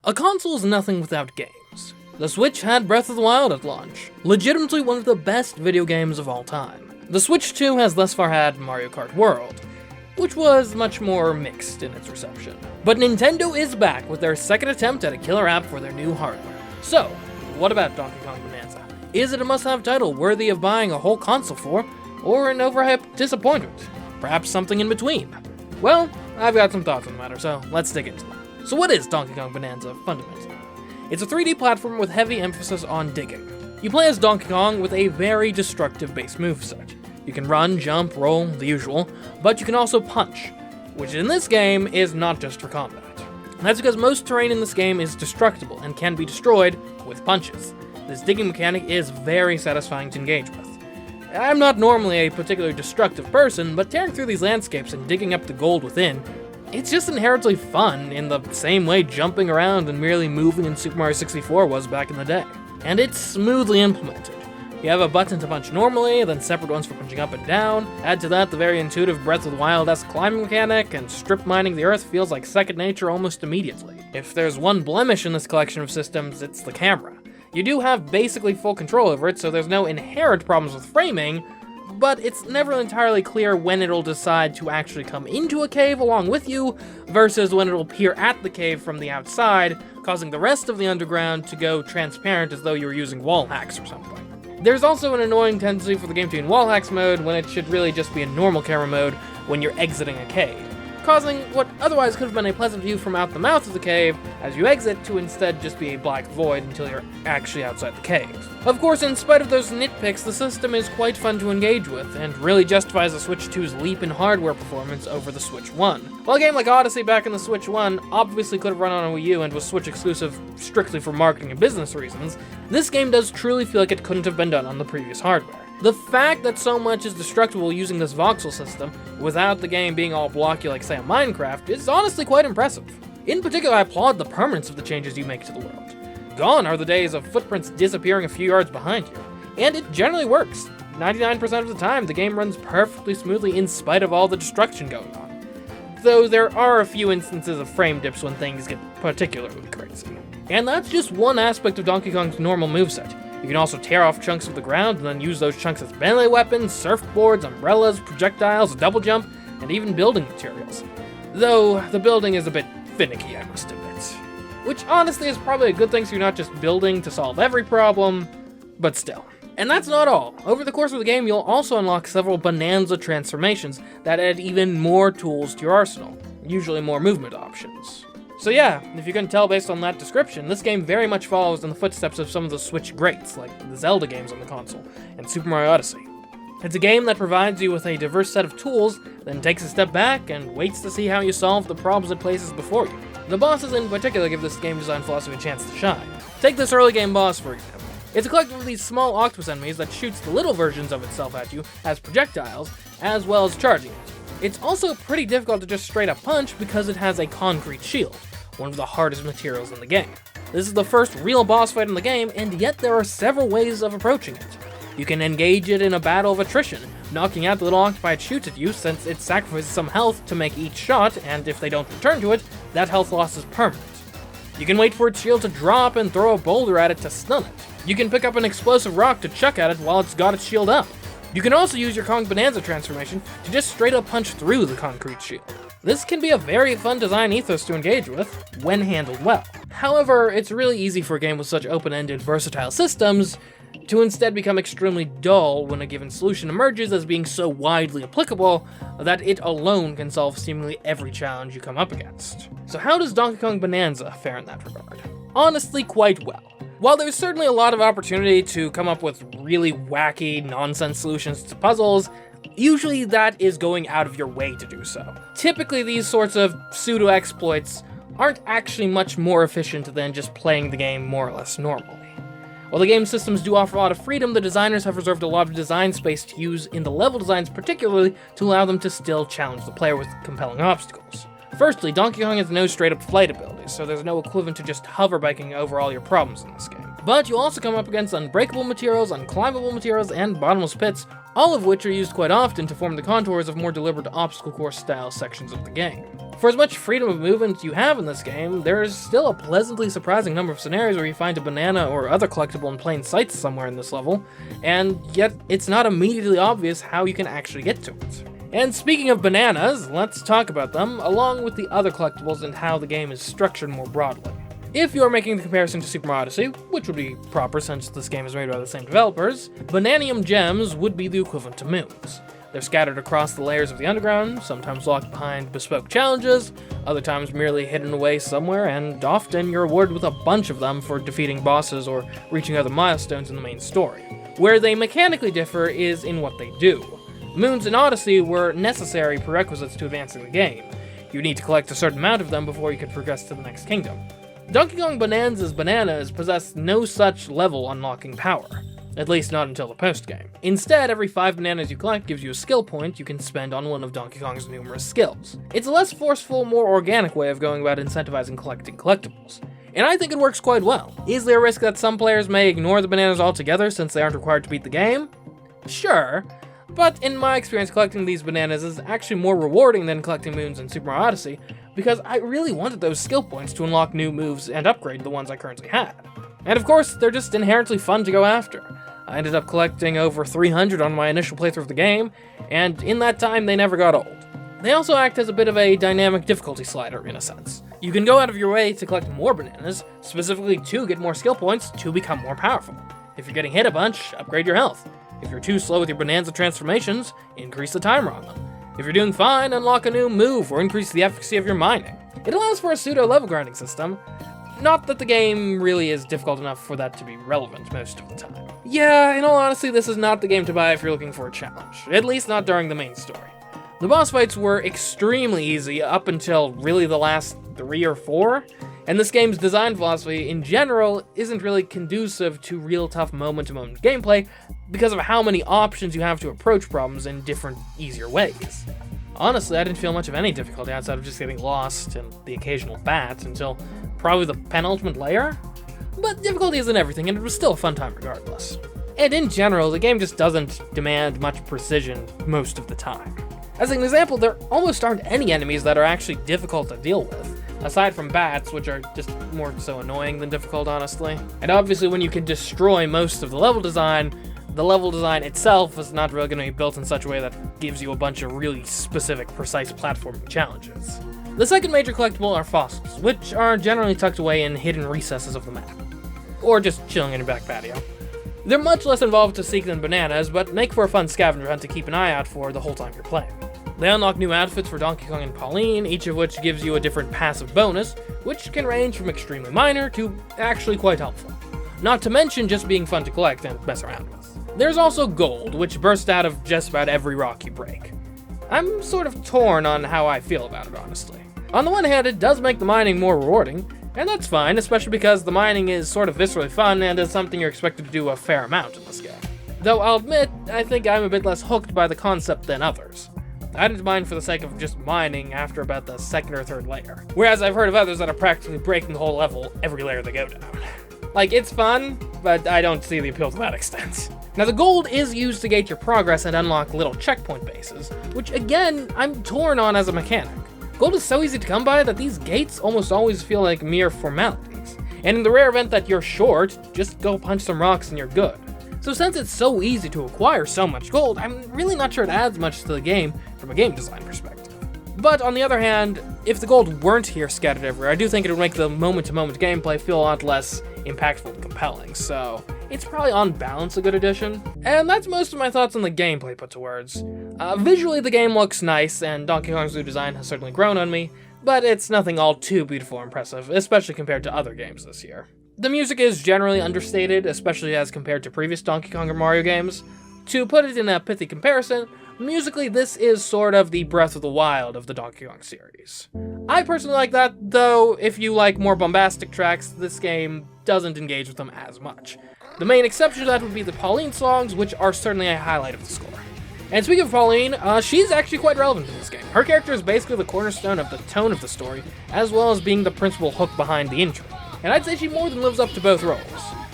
A console is nothing without games. The Switch had Breath of the Wild at launch, legitimately one of the best video games of all time. The Switch 2 has thus far had Mario Kart World, which was much more mixed in its reception. But Nintendo is back with their second attempt at a killer app for their new hardware. So, what about Donkey Kong Bananza? Is it a must-have title worthy of buying a whole console for, or an overhyped disappointment? Perhaps something in between? Well, I've got some thoughts on the matter, so let's dig into them. So what is Donkey Kong Bananza, fundamentally? It's a 3D platform with heavy emphasis on digging. You play as Donkey Kong with a very destructive base moveset. You can run, jump, roll, the usual, but you can also punch, which in this game is not just for combat. That's because most terrain in this game is destructible and can be destroyed with punches. This digging mechanic is very satisfying to engage with. I'm not normally a particularly destructive person, but tearing through these landscapes and digging up the gold within, it's just inherently fun in the same way jumping around and merely moving in Super Mario 64 was back in the day. And it's smoothly implemented. You have a button to punch normally, then separate ones for punching up and down. Add to that the very intuitive Breath of the Wild-esque climbing mechanic, and strip mining the earth feels like second nature almost immediately. If there's one blemish in this collection of systems, it's the camera. You do have basically full control over it, so there's no inherent problems with framing, but it's never entirely clear when it'll decide to actually come into a cave along with you, versus when it'll peer at the cave from the outside, causing the rest of the underground to go transparent as though you were using wall hacks or something. There's also an annoying tendency for the game to be in wall hacks mode when it should really just be in normal camera mode when you're exiting a cave, causing what otherwise could have been a pleasant view from out the mouth of the cave as you exit to instead just be a black void until you're actually outside the cave. Of course, in spite of those nitpicks, the system is quite fun to engage with, and really justifies the Switch 2's leap in hardware performance over the Switch 1. While a game like Odyssey back in the Switch 1 obviously could have run on a Wii U and was Switch exclusive strictly for marketing and business reasons, this game does truly feel like it couldn't have been done on the previous hardware. The fact that so much is destructible using this voxel system, without the game being all blocky like, say, a Minecraft, is honestly quite impressive. In particular, I applaud the permanence of the changes you make to the world. Gone are the days of footprints disappearing a few yards behind you, and it generally works. 99% of the time, the game runs perfectly smoothly in spite of all the destruction going on. Though there are a few instances of frame dips when things get particularly crazy. And that's just one aspect of Donkey Kong's normal moveset. You can also tear off chunks of the ground and then use those chunks as melee weapons, surfboards, umbrellas, projectiles, double jump, and even building materials. Though, the building is a bit finicky, I must admit. Which honestly is probably a good thing so you're not just building to solve every problem, but still. And that's not all. Over the course of the game, you'll also unlock several Bananza transformations that add even more tools to your arsenal, usually more movement options. So yeah, if you can tell based on that description, this game very much follows in the footsteps of some of the Switch greats, like the Zelda games on the console, and Super Mario Odyssey. It's a game that provides you with a diverse set of tools, then takes a step back and waits to see how you solve the problems it places before you. The bosses in particular give this game design philosophy a chance to shine. Take this early game boss, for example. It's a collective of these small octopus enemies that shoots the little versions of itself at you as projectiles, as well as charging it. It's also pretty difficult to just straight up punch because it has a concrete shield, one of the hardest materials in the game. This is the first real boss fight in the game, and yet there are several ways of approaching it. You can engage it in a battle of attrition, knocking out the little octopi it shoots at you since it sacrifices some health to make each shot, and if they don't return to it, that health loss is permanent. You can wait for its shield to drop and throw a boulder at it to stun it. You can pick up an explosive rock to chuck at it while it's got its shield up. You can also use your Kong Bananza transformation to just straight up punch through the concrete shield. This can be a very fun design ethos to engage with, when handled well. However, it's really easy for a game with such open-ended, versatile systems to instead become extremely dull when a given solution emerges as being so widely applicable that it alone can solve seemingly every challenge you come up against. So how does Donkey Kong Bananza fare in that regard? Honestly, quite well. While there's certainly a lot of opportunity to come up with really wacky, nonsense solutions to puzzles, usually that is going out of your way to do so. Typically, these sorts of pseudo-exploits aren't actually much more efficient than just playing the game more or less normally. While the game systems do offer a lot of freedom, the designers have reserved a lot of design space to use in the level designs particularly to allow them to still challenge the player with compelling obstacles. Firstly, Donkey Kong has no straight-up flight abilities, so there's no equivalent to just hover-biking over all your problems in this game. But you also come up against unbreakable materials, unclimbable materials, and bottomless pits, all of which are used quite often to form the contours of more deliberate obstacle course-style sections of the game. For as much freedom of movement you have in this game, there is still a pleasantly surprising number of scenarios where you find a banana or other collectible in plain sight somewhere in this level, and yet it's not immediately obvious how you can actually get to it. And speaking of bananas, let's talk about them, along with the other collectibles and how the game is structured more broadly. If you're making the comparison to Super Mario Odyssey, which would be proper since this game is made by the same developers, Bananium gems would be the equivalent to moons. They're scattered across the layers of the underground, sometimes locked behind bespoke challenges, other times merely hidden away somewhere, and often you're rewarded with a bunch of them for defeating bosses or reaching other milestones in the main story. Where they mechanically differ is in what they do. Moons in Odyssey were necessary prerequisites to advancing the game. You need to collect a certain amount of them before you could progress to the next kingdom. Donkey Kong Bonanza's bananas possess no such level unlocking power. At least not until the post-game. Instead, every 5 bananas you collect gives you a skill point you can spend on one of Donkey Kong's numerous skills. It's a less forceful, more organic way of going about incentivizing collecting collectibles. And I think it works quite well. Is there a risk that some players may ignore the bananas altogether since they aren't required to beat the game? Sure, but in my experience collecting these bananas is actually more rewarding than collecting moons in Super Mario Odyssey, because I really wanted those skill points to unlock new moves and upgrade the ones I currently had. And of course, they're just inherently fun to go after. I ended up collecting over 300 on my initial playthrough of the game, and in that time they never got old. They also act as a bit of a dynamic difficulty slider in a sense. You can go out of your way to collect more bananas, specifically to get more skill points to become more powerful. If you're getting hit a bunch, upgrade your health. If you're too slow with your Bonanza transformations, increase the timer on them. If you're doing fine, unlock a new move or increase the efficacy of your mining. It allows for a pseudo level grinding system. Not that the game really is difficult enough for that to be relevant most of the time. Yeah, in all honesty, this is not the game to buy if you're looking for a challenge, at least not during the main story. The boss fights were extremely easy up until really the last 3 or 4, and this game's design philosophy in general isn't really conducive to real tough moment-to-moment gameplay because of how many options you have to approach problems in different, easier ways. Honestly, I didn't feel much of any difficulty outside of just getting lost and the occasional bat until probably the penultimate layer. But difficulty isn't everything, and it was still a fun time regardless. And in general, the game just doesn't demand much precision most of the time. As an example, there almost aren't any enemies that are actually difficult to deal with, aside from bats, which are just more so annoying than difficult, honestly. And obviously when you can destroy most of the level design itself is not really going to be built in such a way that gives you a bunch of really specific, precise platforming challenges. The second major collectible are fossils, which are generally tucked away in hidden recesses of the map, or just chilling in your back patio. They're much less involved to seek than bananas, but make for a fun scavenger hunt to keep an eye out for the whole time you're playing. They unlock new outfits for Donkey Kong and Pauline, each of which gives you a different passive bonus, which can range from extremely minor to actually quite helpful. Not to mention just being fun to collect and mess around with. There's also gold, which bursts out of just about every rock you break. I'm sort of torn on how I feel about it, honestly. On the one hand, it does make the mining more rewarding, and that's fine, especially because the mining is sort of viscerally fun and is something you're expected to do a fair amount in this game. Though I'll admit, I think I'm a bit less hooked by the concept than others. I didn't mine for the sake of just mining after about the second or third layer, whereas I've heard of others that are practically breaking the whole level every layer they go down. Like, it's fun, but I don't see the appeal to that extent. Now, the gold is used to gauge your progress and unlock little checkpoint bases, which again, I'm torn on as a mechanic. Gold is so easy to come by that these gates almost always feel like mere formalities, and in the rare event that you're short, just go punch some rocks and you're good. So since it's so easy to acquire so much gold, I'm really not sure it adds much to the game from a game design perspective. But on the other hand, if the gold weren't here scattered everywhere, I do think it would make the moment-to-moment gameplay feel a lot less impactful and compelling, so it's probably on balance a good addition. And that's most of my thoughts on the gameplay put to words. Visually the game looks nice, and Donkey Kong's new design has certainly grown on me, but it's nothing all too beautiful or impressive, especially compared to other games this year. The music is generally understated, especially as compared to previous Donkey Kong or Mario games. To put it in a pithy comparison, musically this is sort of the Breath of the Wild of the Donkey Kong series. I personally like that, though if you like more bombastic tracks, this game doesn't engage with them as much. The main exception to that would be the Pauline songs, which are certainly a highlight of the score. And speaking of Pauline, she's actually quite relevant in this game. Her character is basically the cornerstone of the tone of the story, as well as being the principal hook behind the intro. And I'd say she more than lives up to both roles.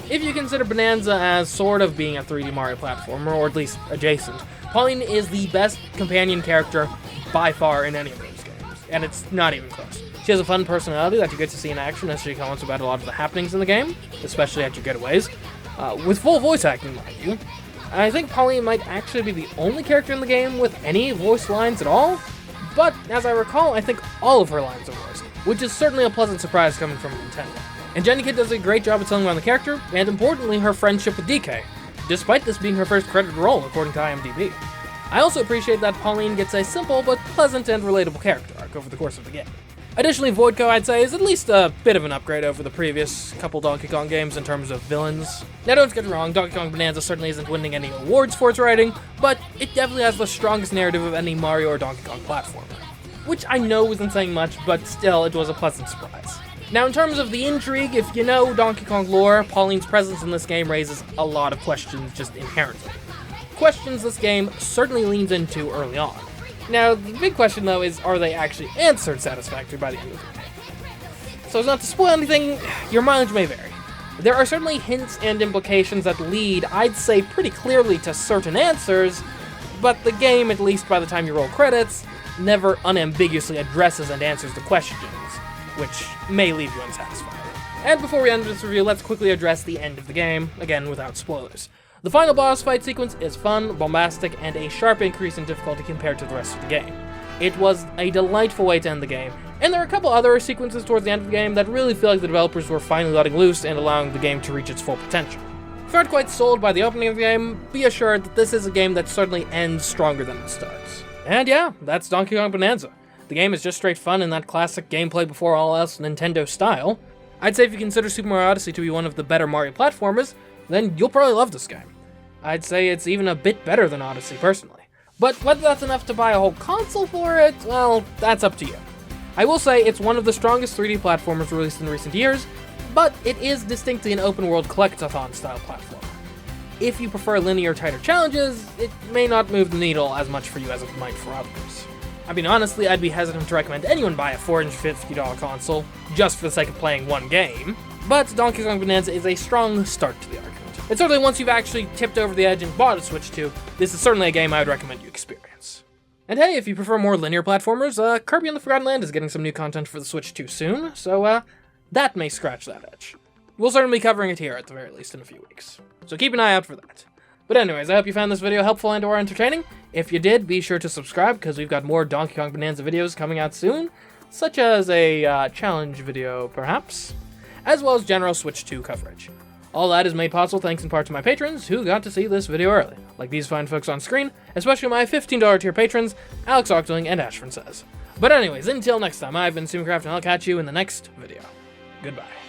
If you consider Bananza as sort of being a 3D Mario platformer, or at least adjacent, Pauline is the best companion character by far in any of those games. and it's not even close. She has a fun personality that you get to see in action as she comments about a lot of the happenings in the game, especially at your getaways, with full voice acting, mind you. I think Pauline might actually be the only character in the game with any voice lines at all, but as I recall, I think all of her lines are voiced, which is certainly a pleasant surprise coming from Nintendo. And Jenny Kid does a great job of telling around the character, and importantly, her friendship with DK, despite this being her first credited role according to IMDb. I also appreciate that Pauline gets a simple but pleasant and relatable character arc over the course of the game. Additionally, Voidco, I'd say, is at least a bit of an upgrade over the previous couple Donkey Kong games in terms of villains. Now don't get me wrong, Donkey Kong Bonanza certainly isn't winning any awards for its writing, but it definitely has the strongest narrative of any Mario or Donkey Kong platformer. Which I know isn't saying much, but still, it was a pleasant surprise. Now in terms of the intrigue, if you know Donkey Kong lore, Pauline's presence in this game raises a lot of questions just inherently. Questions this game certainly leans into early on. Now, the big question, though, is are they actually answered satisfactorily by the end of the game? So as not to spoil anything, your mileage may vary. There are certainly hints and implications that lead, I'd say, pretty clearly to certain answers, but the game, at least by the time you roll credits, never unambiguously addresses and answers the questions, which may leave you unsatisfied. And before we end this review, let's quickly address the end of the game, again without spoilers. The final boss fight sequence is fun, bombastic, and a sharp increase in difficulty compared to the rest of the game. It was a delightful way to end the game, and there are a couple other sequences towards the end of the game that really feel like the developers were finally letting loose and allowing the game to reach its full potential. If you aren't quite sold by the opening of the game, be assured that this is a game that certainly ends stronger than it starts. And yeah, that's Donkey Kong Bonanza. The game is just straight fun in that classic gameplay before all else Nintendo style. I'd say if you consider Super Mario Odyssey to be one of the better Mario platformers, then you'll probably love this game. I'd say it's even a bit better than Odyssey, personally. But whether that's enough to buy a whole console for it, well, that's up to you. I will say it's one of the strongest 3D platformers released in recent years, but it is distinctly an open-world collectathon style platformer. If you prefer linear, tighter challenges, it may not move the needle as much for you as it might for others. I mean, honestly, I'd be hesitant to recommend anyone buy a $450 console just for the sake of playing one game, but Donkey Kong Bonanza is a strong start to the argument. And certainly once you've actually tipped over the edge and bought a Switch 2, this is certainly a game I would recommend you experience. And hey, if you prefer more linear platformers, Kirby and the Forgotten Land is getting some new content for the Switch 2 soon, so that may scratch that edge. We'll certainly be covering it here at the very least in a few weeks, so keep an eye out for that. But anyways, I hope you found this video helpful and or entertaining. If you did, be sure to subscribe, because we've got more Donkey Kong Bonanza videos coming out soon, such as a challenge video, perhaps, as well as general Switch 2 coverage. All that is made possible thanks in part to my patrons who got to see this video early, like these fine folks on screen, especially my $15 tier patrons, Alex Octoling and Ashford Says. But anyways, until next time, I've been CMeeCraft and I'll catch you in the next video. Goodbye.